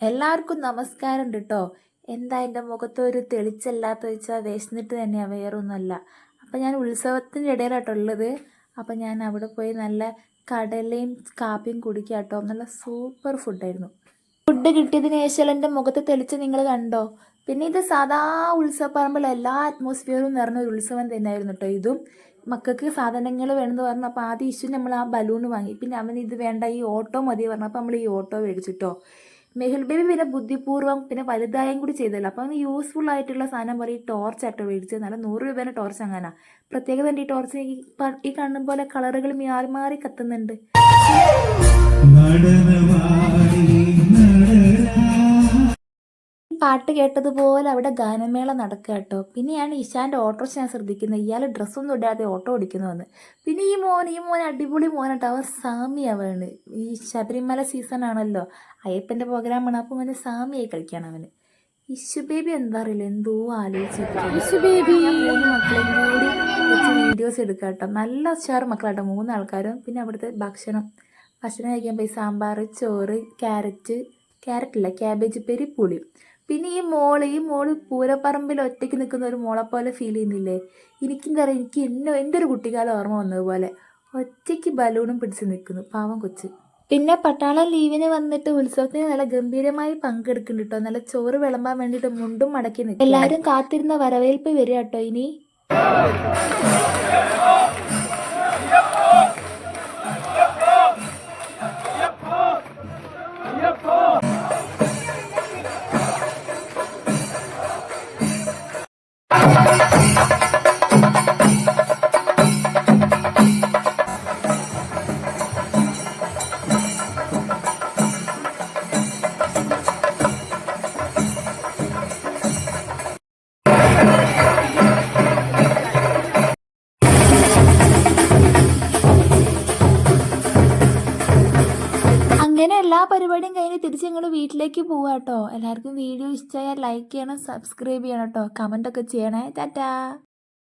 എല്ലാവർക്കും നമസ്കാരം കേട്ടോ. എന്താ എൻ്റെ മുഖത്തൊരു തെളിച്ചല്ലാത്ത വെച്ചാൽ വിശന്നിട്ട് തന്നെയാണ്, വേറൊന്നുമല്ല. അപ്പം ഞാൻ ഉത്സവത്തിൻ്റെ ഇടയിലാട്ടോ ഉള്ളത്. അപ്പം ഞാൻ അവിടെ പോയി നല്ല കടലയും കാപ്പിയും കുടിക്കുക കേട്ടോ. നല്ല സൂപ്പർ ഫുഡായിരുന്നു. ഫുഡ് കിട്ടിയതിന് ശേഷം എൻ്റെ മുഖത്ത് തെളിച്ച് നിങ്ങൾ കണ്ടോ? പിന്നെ ഇത് സാധാ ഉത്സവപ്പറമ്പിൽ എല്ലാ അറ്റ്മോസ്ഫിയറും നിറഞ്ഞ ഒരു ഉത്സവം തന്നെയായിരുന്നു കേട്ടോ. ഇതും മക്കൾക്ക് സാധനങ്ങൾ വേണമെന്ന് പറഞ്ഞു. അപ്പോൾ ആദ്യം ഇഷ്യൂ നമ്മൾ ആ ബലൂൺ വാങ്ങി. പിന്നെ അവൻ ഇത് വേണ്ട, ഈ ഓട്ടോ മതി പറഞ്ഞു. അപ്പോൾ നമ്മൾ ഈ ഓട്ടോ മേടിച്ചിട്ടോ. മെഹുൽ ബേബി പിന്നെ ബുദ്ധിപൂർവ്വം പിന്നെ വലുതായും കൂടി ചെയ്തല്ലോ. അപ്പം യൂസ്ഫുൾ ആയിട്ടുള്ള സാധനം പറയും ടോർച്ച് ആട്ടോ മേടിച്ചത്. നല്ല 100 രൂപേൻ്റെ ടോർച്ച് അങ്ങനെ. പ്രത്യേകത ഉണ്ട് ഈ ടോർച്ച്, ഈ കാണുന്ന പോലെ കളറുകൾ മാറി മാറി കത്തുന്നുണ്ട്. പാട്ട് കേട്ടതുപോലെ അവിടെ ഗാനമേള നടക്കുക കേട്ടോ. പിന്നെയാണ് ഇഷാൻ്റെ ഓട്ടോറിക്ഷ ഞാൻ ശ്രദ്ധിക്കുന്നത്. ഇയാൾ ഡ്രസ്സൊന്നും ഇടാതെ ഓട്ടോ ഓടിക്കുന്നു. പിന്നെ ഈ മോൻ അടിപൊളി മോനാട്ടോ. അവൻ സാമിയാവാണ്. ഈ ശബരിമല സീസൺ ആണല്ലോ, അയ്യപ്പൻ്റെ പ്രോഗ്രാമാണ്. അപ്പോൾ അവന് സാമിയായി കളിക്കുകയാണ് അവന്. ഇഷു ബേബി എന്താ അറിയില്ല, എന്തോ ആലോചിച്ചിട്ട് ഇഷു ബേബി 3 മക്കളെയും കൂടി വെച്ച് വീഡിയോസ് എടുക്കുക കേട്ടോ. നല്ല ഉഷാറ് മക്കളാട്ടോ 3 ആൾക്കാരും. പിന്നെ അവിടുത്തെ ഭക്ഷണം കഴിക്കാൻ പോയി സാമ്പാർ, ചോറ്, ക്യാരറ്റില്ല ക്യാബേജ് പെരി, പുളി. പിന്നെ ഈ മോള് പൂരപ്പറമ്പിൽ ഒറ്റയ്ക്ക് നിൽക്കുന്ന ഒരു മോളെ പോലെ ഫീൽ ചെയ്യുന്നില്ലേ? എനിക്കെന്താ പറയുക, എൻ്റെ ഒരു കുട്ടിക്കാലം ഓർമ്മ വന്നതുപോലെ ഒറ്റയ്ക്ക് ബലൂണും പിടിച്ച് നിൽക്കുന്നു, പാവം കൊച്ച്. പിന്നെ പട്ടാളം ലീവിന് വന്നിട്ട് ഉത്സവത്തിന് നല്ല ഗംഭീരമായി പങ്കെടുക്കുന്നുണ്ട് കേട്ടോ. നല്ല ചോറ് വിളമ്പാൻ വേണ്ടിയിട്ട് മുണ്ടും മടക്കി നിൽക്കും. എല്ലാവരും കാത്തിരുന്ന വരവേൽപ്പ് വരിക കേട്ടോ ഇനി. അങ്ങനെ എല്ലാ പരിപാടിയും കഴിഞ്ഞ് തിരിച്ച് ഞങ്ങൾ വീട്ടിലേക്ക് പോവാം കേട്ടോ. എല്ലാവർക്കും വീഡിയോ ഇഷ്ടമായാൽ ലൈക്ക് ചെയ്യണം, സബ്സ്ക്രൈബ് ചെയ്യണം കേട്ടോ. കമൻറ്റൊക്കെ ചെയ്യണേ. ടാറ്റാ.